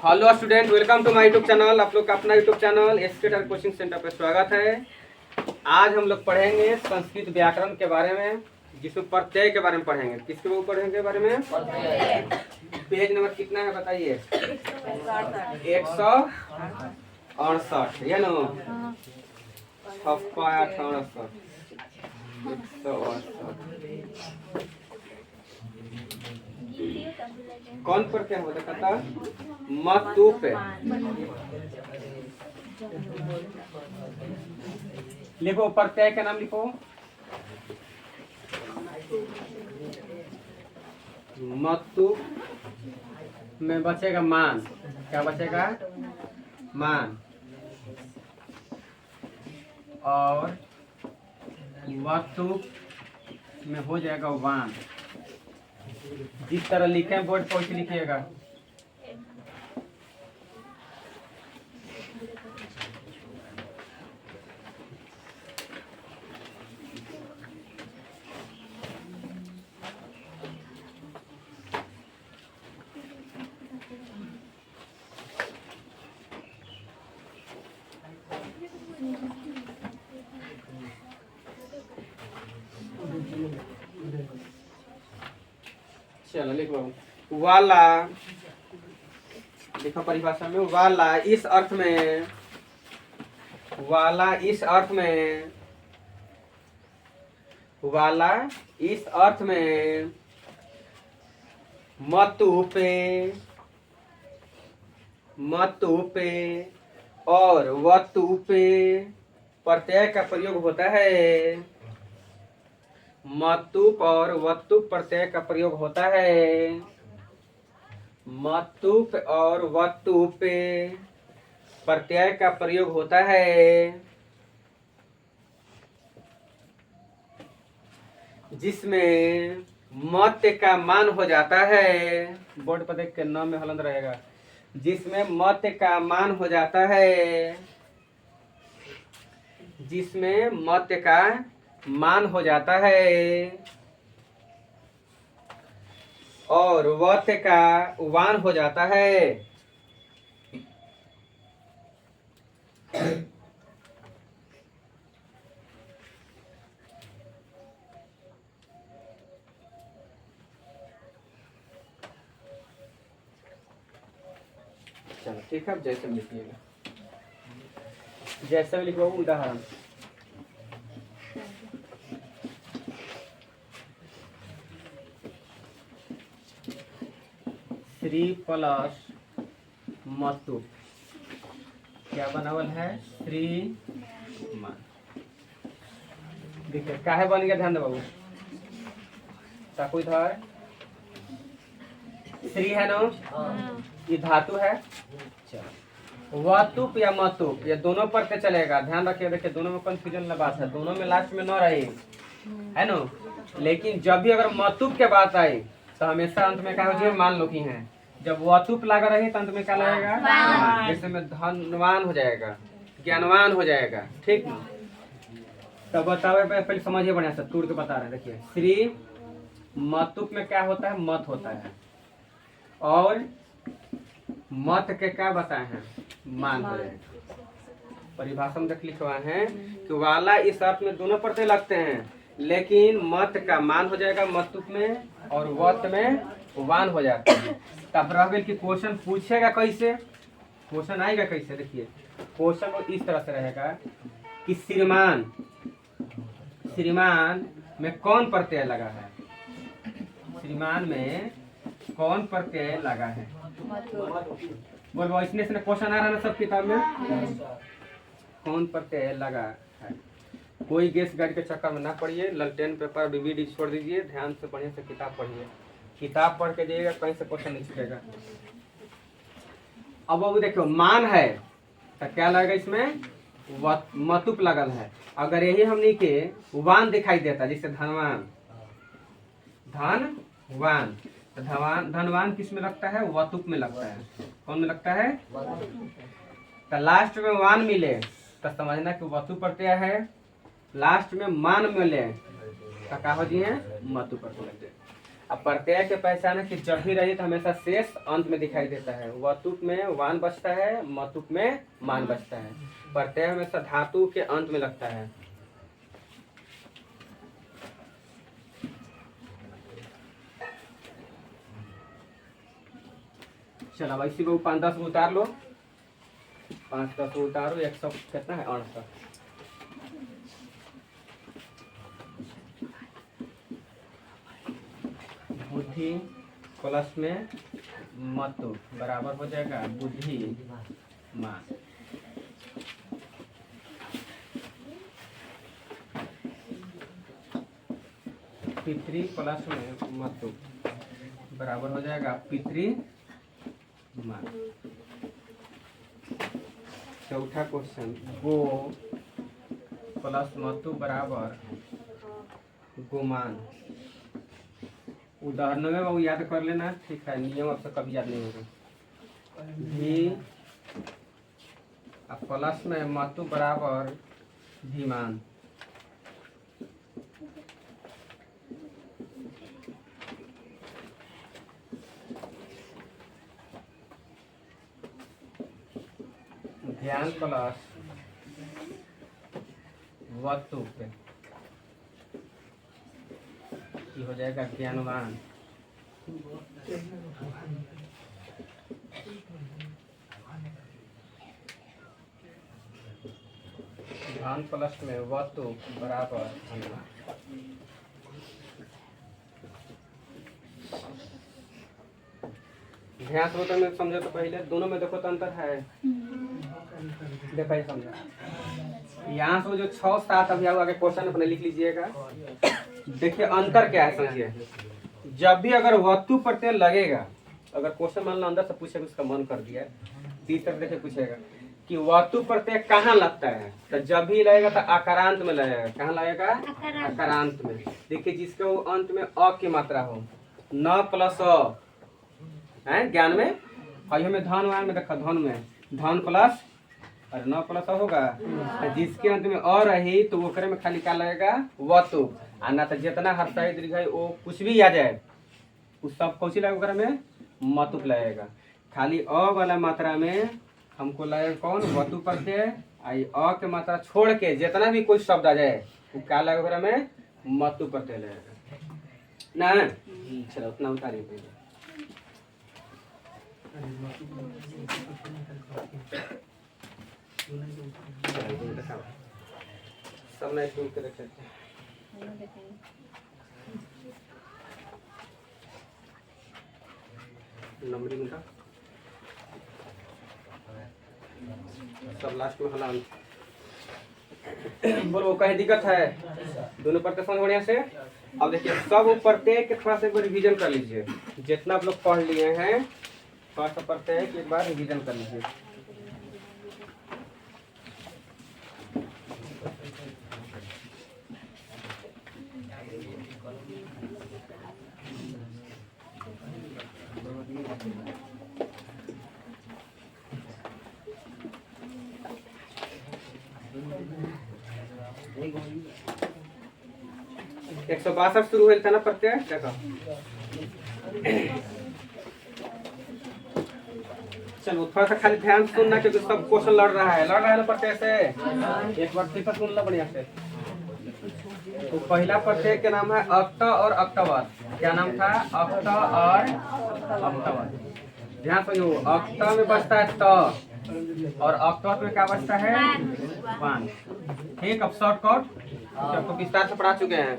Hello student, welcome to my YouTube channel. आप लोग का अपना यूट्यूब चैनल एस्केटर कोचिंग सेंटर पर स्वागत है। आज हम लोग पढ़ेंगे संस्कृत व्याकरण के बारे में, जिसमें प्रत्यय के बारे में पढ़ेंगे। किसके पढ़ेंगे बारे में? पेज नंबर कितना है बताइए? 168 है ना? 168 कौन प्रत्यय होता कहता? मतुप। लिखो प्रत्यय का नाम लिखो। मतुप में बचेगा मान। क्या बचेगा? मान। और वतुप में हो जाएगा वान। जिस तरह लिखे हैं बोर्ड पर लिखिएगा। चलो लिखो। वाला देखो परिभाषा में, वाला इस अर्थ में, वाला इस अर्थ में, वाला इस अर्थ में मतुपे, मतुपे और वतुपे प्रत्यय का प्रयोग होता है। मतुप और वतुप प्रत्यय का प्रयोग होता है। मतुप और वतुप प्रत्यय का प्रयोग होता है, जिसमें मत का मान हो जाता है। बोर्ड पर देख के न में हलंत रहेगा। जिसमें मत का मान हो जाता है, जिसमें मत का मान हो जाता है और वत का वान हो जाता है। चलो ठीक है, अब जैसे लिखिएगा, जैसे भी लिखो। उदाहरण श्री प्लस मतुप क्या बनावल है? श्री मान। देखिए काहे बन गया, ध्यान दो बाबू। ताकू इधर श्री है ना, ये धातु है। चलो वतुप या मतुप ये दोनों पर के चलेगा। ध्यान रखिए, देखिए दोनों में कंफ्यूजन वाला बात है। दोनों में लास्ट में न रहे, है ना। लेकिन जब भी अगर मतुप के बात आई तो हमेशा अंत में क्या हो जाए? मान लो की है। जब वतुप लगा रही तो अंत में क्या लगेगा? जैसे में धनवान हो जाएगा, ज्ञानवान हो जाएगा। ठीक ना? तब बताओ, पहले समझिए बढ़िया से, तोड़ के बता रहे हैं। देखिए श्री मतुप में क्या होता है? मत होता है। और मत के क्या बताए हैं? मान हो जाएगा। परिभाषा में देख लिखवा है कि वाला इस अर्थ में दोनों प्रत्यय लगते हैं, लेकिन मत का मान हो जाएगा मतुप में और वत में वान हो जाता है। तब रह गई कि क्वेश्चन पूछेगा कैसे, क्वेश्चन आएगा कैसे? देखिए क्वेश्चन इस तरह से रहेगा कि श्रीमान, श्रीमान में कौन प्रत्यय लगा है? श्रीमान में कौन प्रत्यय लगा है? बोलो, इसमें से क्वेश्चन आ रहा है ना सब किताब में। कौन प्रत्यय लगा है? कोई गेस गाइड के चक्कर में ना पड़िए। ललटेन पेपर डीवीडी छोड़ दीजिए, ध्यान से बढ़िया से किताब पढ़िए। किताब पढ़ के जाइएगा, कहीं से क्वेश्चन नहीं छूटेगा। अब वो देखो मान है तो क्या लगेगा? इसमें मतुप लगल है। अगर यही हमने के वान दिखाई देता, जैसे धनवान, धनवान, तो धनवान किस में लगता है? वतुप में लगता है। कौन में लगता है? तो लास्ट में वान मिले तो समझना कि वतु प्रत्यय है। लास्ट में मान मिले तो क्या हो जी है? मतु प्रत्यय। अब प्रत्यय के पहचान है कि जब भी रही तो हमेशा शेष अंत में दिखाई देता है। वतुप में वान बचता है, मतुप में मान बचता है। प्रत्यय हमेशा धातु के अंत में लगता है। चलो अब इसी को 5-10 उतार लो, 5-10 उतारो, 100 कितना है 68। बुद्धि प्लस में मतु बराबर हो जाएगा बुद्धि मान। पितृ प्लस में मतु बराबर हो जाएगा पितृ मान। चौथा क्वेश्चन, गो प्लस मतु बराबर गोमान। उदाहरणों में वो याद कर लेना, ठीक है, नियम आपसे कभी याद नहीं होगा। भी प्लस में मतु बराबर धीमान। ध्यान प्लस वस्तु पे ये हो जाएगा ज्ञानवान। ध्यान प्लस में वस्तु बराबर धनवान। ध्यान से में समझो तो पहले दोनों में देखो तो अंतर है। देखो ये समझो, यहाँ से जो 6-7 अभी आगे क्वेश्चन अपने लिख लीजिएगा। देखिए अंतर क्या है समझिए। जब भी अगर वस्तु प्रत्यय लगेगा, अगर क्वेश्चन मान लो अंदर से पूछेगा, उसका मन कर दिया, तीसरा देखिए पूछेगा कि वस्तु प्रत्यय कहाँ लगता है, तो जब भी लगेगा तो आकारांत में लगेगा। कहाँ लगेगा? आकारांत में। देखिए जिसके वो अंत में अ की मात्रा हो, न प्लस अ है ज्ञान में, अयो में धन वान में देखा धन में धन प्लस और न प्लस होगा। जिसके अंत में अ रही तो ओकरे में खाली क्या लगेगा वतु, आ ना तो जितना हर्षाई दीर्घ है वो कुछ भी आ जाए उस सब कौची लगेगा ओकरे में मतुप लगेगा। खाली अ वाला मात्रा में हमको लगेगा कौन वतु प्रत्यय। आई अ के मात्रा छोड़ के जितना भी कोई शब्द आ जाए वो क्या लगेगा ओकरे में मतु प्रत्यय लगेगा ना। चलो उतना उतारिए पहले। सब नहीं दूर के रखे नंबरिंग का सब लास्ट में हलान बोलो कहीं दिक्कत है। दोनों प्रत्यय समझ बढ़िया से। अब देखिए सब प्रत्यय के थोड़ा सा एक बार रिवीजन कर लीजिए। जितना आप लोग पढ़ लिए हैं थोड़ा सा प्रत्यय एक बार रिवीजन कर लीजिए। एक 162 शुरू हुआ था ना प्रत्यय। देखो चलो थोड़ा सा खाली ध्यान सुनना क्योंकि सब क्वेश्चन लड़ रहा है ना प्रत्यय से। एक बार फिर सुन लो बढ़िया से। तो पहला प्रत्यय के नाम है अक्त और अक्तवत। क्या नाम था? अक्त और अक्तवत। ध्यान से जो अक्त में बचता है त और अक्तवत में क्या बचता है वान। ठीक, अब शॉर्टकट आपको विस्तार से पढ़ा चुके हैं।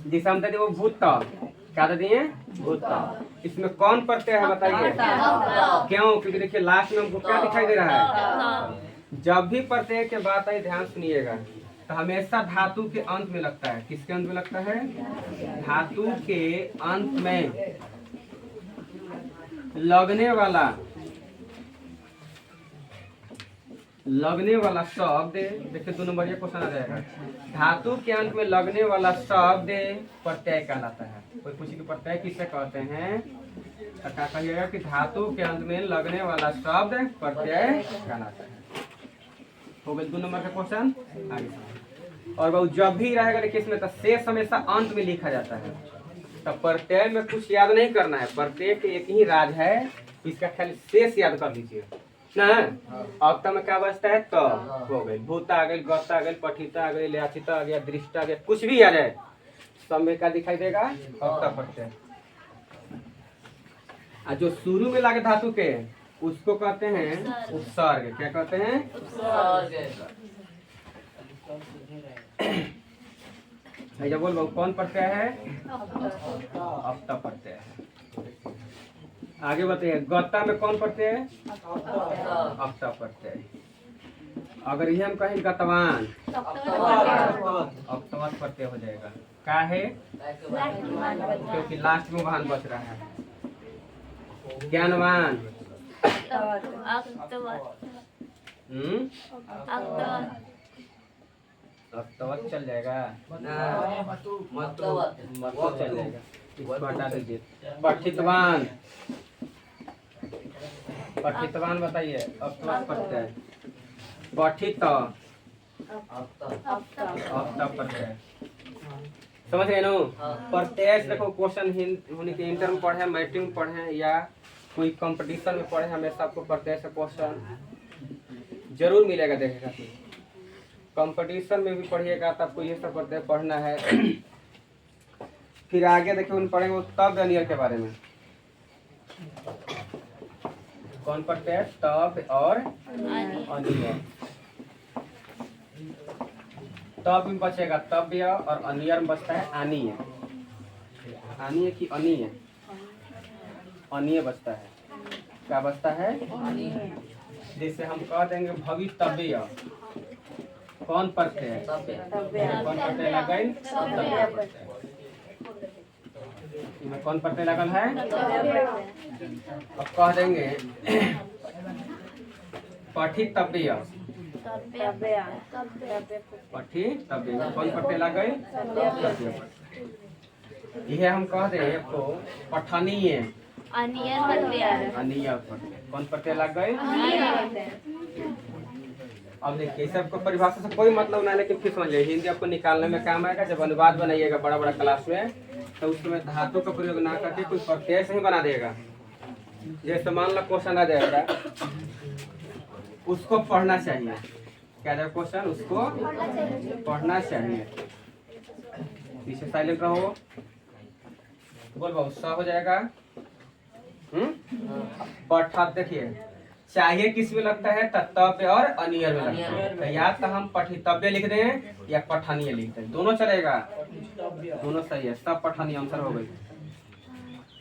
जिसे हम वो भूत क्या दे दिए भूत। इसमें कौन प्रत्यय है बताइए? क्यों? क्योंकि देखिए लास्ट में हमको क्या दिखाई दे रहा है। जब भी प्रत्यय के बात आई ध्यान सुनिएगा तो हमेशा धातु के अंत में लगता है। किसके अंत में लगता है? धातु के अंत में लगने वाला शब्द देखिए 2 नंबर ये क्वेश्चन आ जाएगा। धातु के अंत में लगने वाला शब्द प्रत्यय कहलाता है। कोई पूछे कि प्रत्यय किसे कहते हैं तो क्या कहिएगा कि धातु के अंत में लगने वाला शब्द प्रत्यय कहलाता है। हो गए 2 नंबर का क्वेश्चन। आगे और वो जब भी रहेगा लेकिन इसमें तो शेष हमेशा अंत में लिखा जाता है। तो प्रत्यय में कुछ याद नहीं करना है, प्रत्येक एक ही राज है, इसका खाली शेष याद कर लीजिए ना। अब में क्या बचता है? तो हो गई, भूता आ गई, गता आ गई, पठिता आ गई, ल्याचिता आ गया, दृष्टा आ गया, कुछ भी आ जाए सब में क्या दिखाई देगा? अवता प्रत्यय। जो शुरू में लगे धातु के उसको कहते हैं उपसर्ग। क्या कहते हैं? उपसर्ग। बोल बहु कौन प्रत्यय है? अवता प्रत्यय है। आगे बताइए, गता में कौन प्रत्यय है? अवता प्रत्यय। अगर ये हम कहें गतवान, अवतवत प्रत्यय हो जाएगा। क्या है? क्योंकि लास्ट में वाहन बच रहा है। ज्ञानवान, अवतवत चल जाएगा, मतलब चल जाएगा, इसको हटा दीजिए। पठितवान, पठितवान बताइए, अवतवत प्रत्यय। पठित, अवता प्रत्यय। समझ गए ना? प्रत्यय देखो, क्वेश्चन होने के इंटर में पढ़े, मैट्रिक में पढ़े या कोई कंपटीशन में पढ़े, हमेशा आपको प्रत्यय से क्वेश्चन जरूर मिलेगा देखेगा। कंपटीशन में भी पढ़िएगा तो आपको ये सब प्रत्यय पढ़ना है। फिर आगे देखिए उन पढ़ेंगे वो तब अनियर के बारे में। कौन प्रत्यय? तब और अनियर। तब में बचेगा तव्य और अनियर में बचता है आनीय। आनीय की अनीय? अनीय बचता है। क्या बचता है? जैसे हम कह देंगे भवितव्य, कौन प्रत्यय? कौन प्रत्यय लगल? इसमें कौन प्रत्यय लगल है? अब कह देंगे पठितव्य, पठितव्य कौन प्रत्यय लगल? यह हम कह दें आपको पठनीय, अनियर प्रत्यय कौन प्रत्यय लगल? अब देखिए सबको परिभाषा से कोई मतलब ना है, लेकिन फिर समझ लीजिए हिंदी आपको निकालने में काम आएगा। जब अनुवाद बनाइएगा बड़ा बड़ा क्लास में तो उसमें धातु का प्रयोग ना करके कोई प्रत्यय से ही बना देगा। जैसे मान लो क्वेश्चन आ जाएगा, उसको पढ़ना चाहिए। क्या जाएगा क्वेश्चन? उसको पढ़ना चाहिए। पीछे साइलेंट रहो, बोल बहुत सा हो जाएगा। पठा देखिए चाहिए किस में लगता है? तत्व्य और अनियर में लगता है। तो या तो हम पठितव्य लिख दें या पठनीय लिख दें, दोनों चलेगा, दोनों सही है। सब पठनीय आंसर हो गई।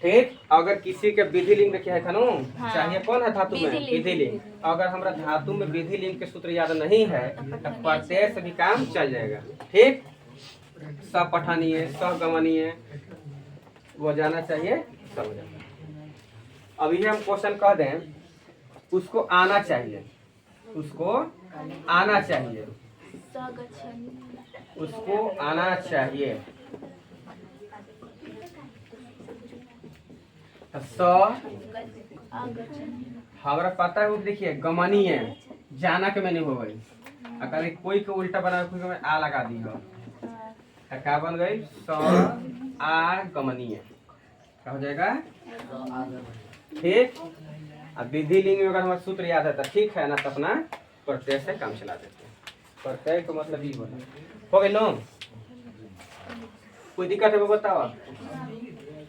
ठीक। अगर किसी के विधि लिंग में क्या है खानू? चाहिए कौन है धातु में? विधि लिंग। अगर हमारा धातु में विधि लिंग के सूत्र याद नहीं है तो प्रत्यय से भी काम चल जाएगा। ठीक। सब पठनीय, सब गमनीय वो जाना चाहिए, सब हो जाएगा। अभी हम क्वेश्चन कह दें उसको आना चाहिए, उसको आना चाहिए, उसको आना चाहिए। हमारा पता है वो देखिए गमनीय जाना के मैंने हो गई। अगर कोई को उल्टा बना कोई में आ लगा दी हो तो क्या बन गई? गमनीय। क्या हो जाएगा? ठीक। अब विधि लिंग में अगर हमारा सूत्र याद है तो ठीक है, ना तो अपना प्रत्यय से काम चला देते हैं। प्रत्यय का मतलब ही हो गई लो। कोई दिक्कत है वो बताओ,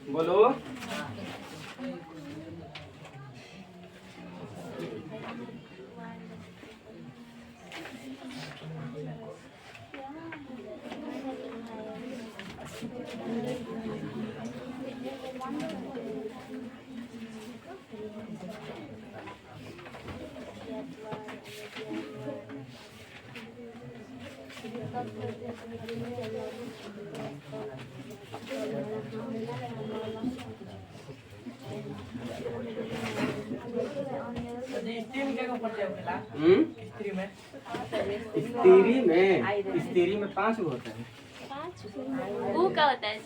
बोलो। स्त्री में 5 होता है। वो क्या होता है?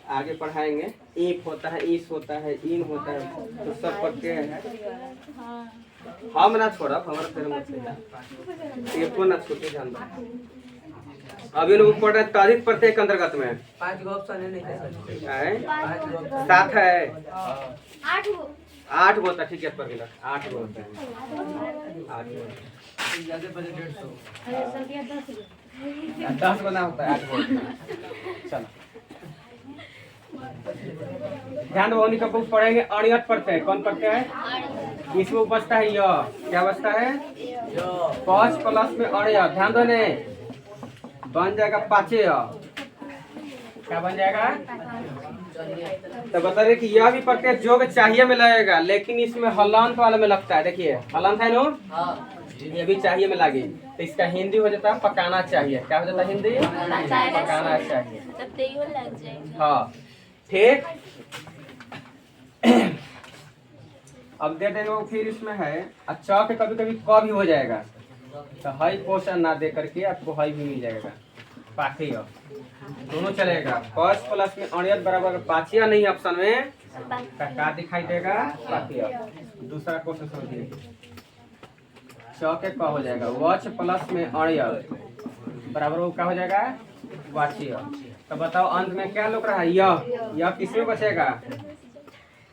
आगे पढ़ाएंगे। एक होता है, ईस होता है, इन होता है, तो सब प्रत्यय है। हम ना छोड़ा हमारा फिर मत एको ना छोटे जान। अभी लोग पढ़ रहे हैं तद्धित प्रत्यय के अंतर्गत में 5 गो ऑप्शन है नहीं है, 5 गो 7 है, 8 गो 8 गो होता है, ठीक है पर गिला 8 गो होता है, 8 गो ज्यादा बजे 150 अरे सर दिया 10 गो 10 गो ना होता है, 8 गो होता है। चलो ध्यान दो, उन्हीं का बुक पढ़ेंगे अणियत प्रत्यय। कौन प्रत्यय है? इसमें बचता है य, क्या बचता है? पच प्लस में अणियत, ध्यान दो ने बन जाएगा पाचे य, क्या बन जाएगा? तो बता रहे कि यह भी प्रत्यय जोग चाहिए में लगेगा, लेकिन इसमें हलांत वाले में लगता है। देखिए हलांत है नो, ये भी चाहिए में लगे, तो इसका हिंदी हो जाता है पकाना चाहिए। क्या हो जाता है हिंदी? पकाना चाहिए। तब तेई लग जाएगा। हाँ ठीक। अब दे देंगे फिर इसमें है अच्छा के कभी कभी क भी हो जाएगा, तो हाई क्वेश्चन ना दे करके आपको हाई भी मिल जाएगा। पाखी दोनों चलेगा। पच प्लस में अणियत बराबर पाचिया नहीं, ऑप्शन में का दिखाई देगा? पाखिया। दूसरा क्वेश्चन समझिए, चौके का हो जाएगा वच प्लस में अणियत बराबर वो क्या हो जाएगा? वाचिय। तो बताओ अंत में क्या लोग रहा है? यह किसमें बचेगा?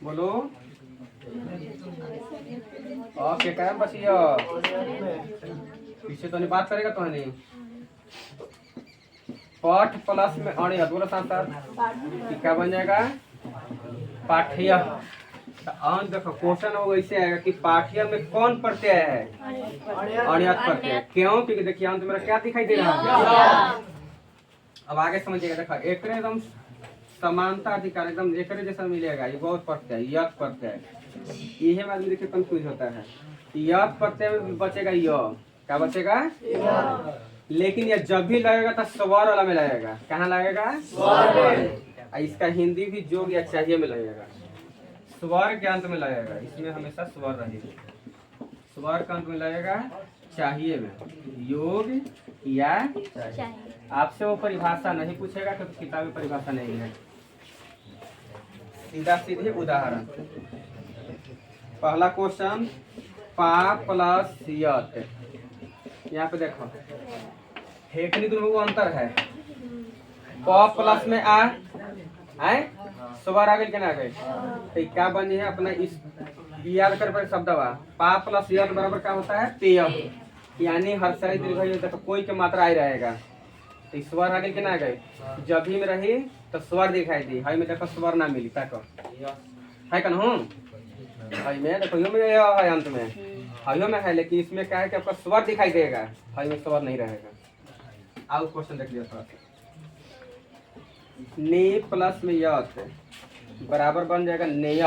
बोलो और क्या क्या बचिए? पीछे तो नहीं बात करेगा तो नहीं। पठ प्लस में अणियत, बोलो साथ साथ क्या बन जाएगा? पाठ्य। तो अंत देखो क्वेश्चन वो ऐसे आएगा कि पाठ्य में कौन प्रत्यय है? अणियत प्रत्यय। क्यों? क्योंकि देखिए अंत मेरा क्या दिखाई दे रहा है? अब आगे समझिएगा, देखो एक एकदम समानता अधिकार एकदम एक जैसा मिलेगा। ये बहुत प्रत्यय यक प्रत्यय, यही में आदमी देखिए कंफ्यूज होता है। यक प्रत्यय में बचेगा य, क्या बचेगा? लेकिन ये जब भी लगेगा तो स्वर वाला में लगेगा। कहाँ लगेगा? स्वर। इसका हिंदी भी जोग या चाहिए में लगेगा, स्वर के अंत में लगेगा। इसमें हमेशा स्वर रहेगा, स्वर के अंत में लगेगा चाहिए में, योग या चाहिए। आपसे वो परिभाषा नहीं पूछेगा क्योंकि किताब में परिभाषा नहीं है। सीधा सीधे उदाहरण, पहला क्वेश्चन पा प्लस यत, यहाँ पे देखो हेकनी दोनों को अंतर है। प प्लस में आ है स्वर आ गई क्या ना गई, तो क्या बनी है अपना इस याद कर पर शब्द बा पा प्लस यत बराबर क्या होता है? पेय, यानी हर सारी दीर्घ देखो कोई के मात्रा आई रहेगा, तो स्वर आ गई क्या ना गई? जब भी में रही तो स्वर दिखाई दी, हाई में देखो स्वर ना मिली तक है कन हूँ हाई में देखो यो में है अंत में हाइयो में है, लेकिन इसमें क्या है कि आपका स्वर दिखाई देगा, हाई में स्वर नहीं रहेगा। आओ क्वेश्चन देख लिया थोड़ा। ने प्लस में यत बराबर बन जाएगा नेय,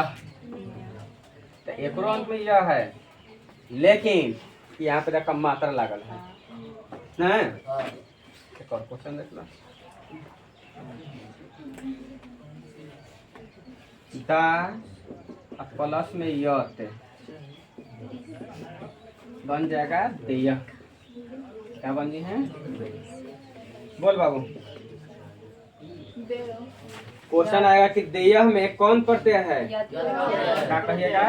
तो एक अंत में यह है, लेकिन यहाँ पे देखो मात्रा लागल है ना। एक और क्वेश्चन देख लो, दा प्लस में यत बन जाएगा देय, क्या बनी है? बोल बाबू। क्वेश्चन आएगा कि देय में कौन प्रत्यय है? क्या कहिएगा?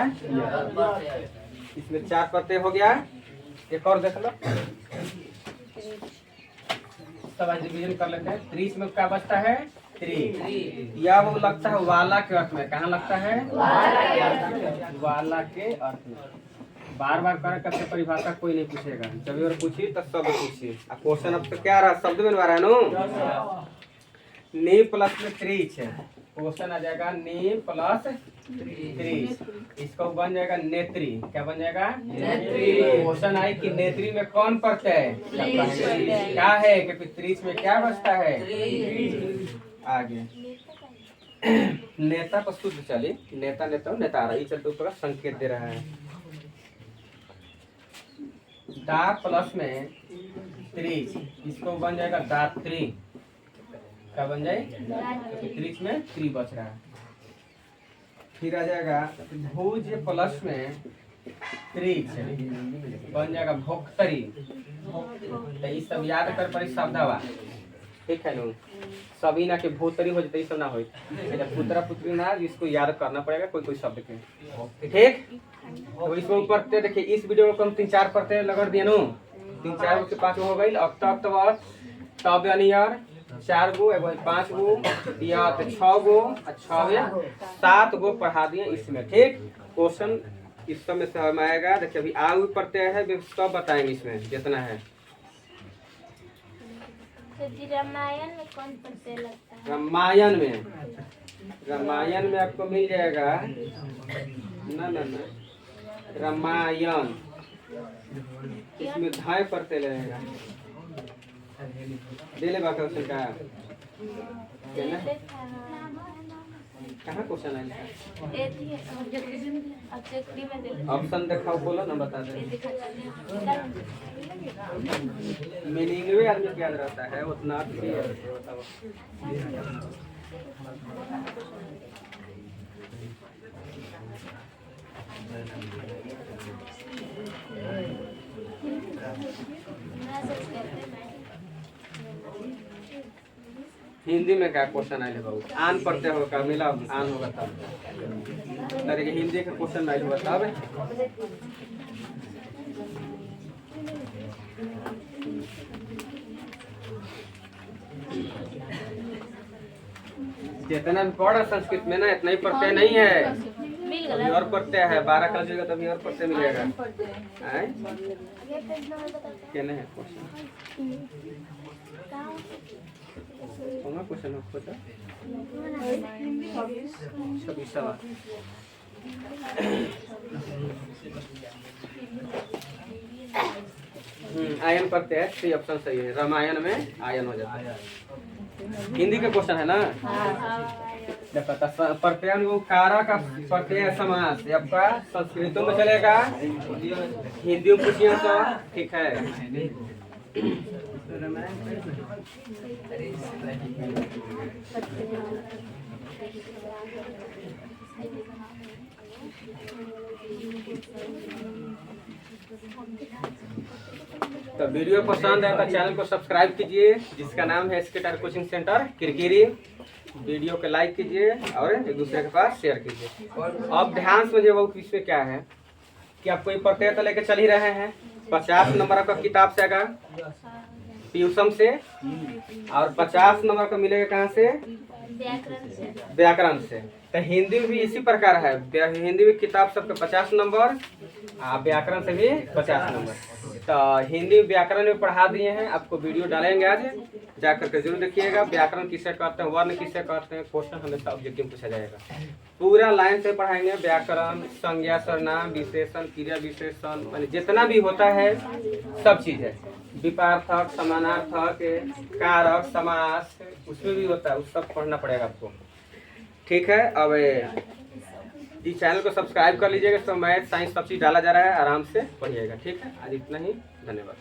इसमें 4 प्रत्यय हो गया। एक और देख लो, सब डिवीजन कर लेते हैं। 30 में क्या बचता है? 3। या वो लगता है वाला के अर्थ में। कहाँ लगता है? वाला के अर्थ में। बार बार कर करके परिभाषा कोई नहीं पूछेगा, जब और पूछी तो सब पूछिए। अब क्वेश्चन अब तो क्या रहा? शब्द में रहा है नो। ने प्लस में 3 है, क्वेश्चन आ जाएगा ने प्लस 3, इसको बन जाएगा नेत्री। क्या बन जाएगा? नेत्री। क्वेश्चन आई कि नेत्री में कौन प्रत्यय है? क्या है? क्योंकि 30 में क्या बचता है? आगे नेता पर शुद्ध चलिए, नेता नेता नेता आ रहा है, चलते ऊपर संकेत दे रहा है। दा प्लस में 30, इसको बन जाएगा दात्री। क्या बन जाए? तो 30 में 3 बच रहा है। फिर आ जाएगा भुज प्लस में 30 बन जाएगा भोक्तरी। तो ये सब याद कर पर शब्द बा, ठीक है नो। सभी ना के भोतरी हो जाते सब ना हो, पुत्रा पुत्री ना, इसको याद करना पड़ेगा कोई कोई शब्द के, ठीक। तो इसमें प्रत्यय देखिए, इस वीडियो को हम 3-4 प्रत्यय लगा दिए नो, 3-4 के 5 हो गई। अब तक तो तब यानी यार 4 गो एगो 5 गो या तो 6 गो और 6 7 गो पढ़ा दिए इसमें। ठीक, क्वेश्चन इस सब में से हम आएगा। देखिए अभी आगे पढ़ते हैं, सब बताएंगे इसमें जितना है। तो जी रामायण में कौन पढ़ते लगता है? रामायण में आपको मिल जाएगा ना रामायण, इसमें धाय पढ़ते लगेगा। दिले बात क्वेश्चन का कहाँ क्वेश्चन आया है? ऑप्शन दिखाओ, बोलो ना, बता दे। मीनिंग भी आदमी को याद रहता है उतना भी है। हिंदी में क्या क्वेश्चन आए बाबू? आन पढ़ते हो का मिला आन होगा तब। अरे हिंदी का क्वेश्चन आए होगा तब। जितना भी पढ़ा संस्कृत में ना इतना ही पढ़ते नहीं है, अभी और पढ़ते हैं। 12 क्लास होगा तभी और पढ़ते मिलेगा। कहने है क्वेश्चन हो पता 26 आयन पढ़ते हैं। सी ऑप्शन सही है, रामायण में आयन हो जाता है। हिंदी का क्वेश्चन है ना। देखो पढ़ते हैं वो कारा का पढ़ते हैं समास, आपका संस्कृतों में चलेगा, हिंदी में पूछिए तो ठीक है। तो वीडियो पसंद है तो चैनल को सब्सक्राइब कीजिए, जिसका नाम है SK कोचिंग सेंटर किरकिरी। वीडियो को लाइक कीजिए और एक दूसरे के पास शेयर कीजिए। अब ध्यान से वो इसमें क्या है कि आप कोई पढ़ते तो लेके चल ही रहे हैं। 50 नंबर का किताब से आएगा ट्यूशन से, और 50 नंबर का मिलेगा कहाँ से? व्याकरण से। तो हिंदी में भी इसी प्रकार है, हिंदी में किताब सबके 50 नंबर, व्याकरण से भी 50 नंबर। तो हिंदी व्याकरण में पढ़ा दिए हैं, आपको वीडियो डालेंगे आज, जा करके जरूर देखिएगा। व्याकरण किससे कहते हैं, वर्ण किससे कहते हैं, क्वेश्चन हमेशा ऑब्जेक्टिव पूछा जाएगा। पूरा लाइन से पढ़ाएंगे। व्याकरण, संज्ञा, सर्वनाम, विशेषण, क्रिया विशेषण, माने जितना भी होता है सब चीज है। विपार्थक, समानार्थक, कारक, समास, उसमें भी होता है, उस सब पढ़ना पड़ेगा आपको। ठीक है, अब इस चैनल को सब्सक्राइब कर लीजिएगा। तो मैथ साइंस सब चीज़ डाला जा रहा है, आराम से पढ़िएगा। ठीक है, आज इतना ही, धन्यवाद।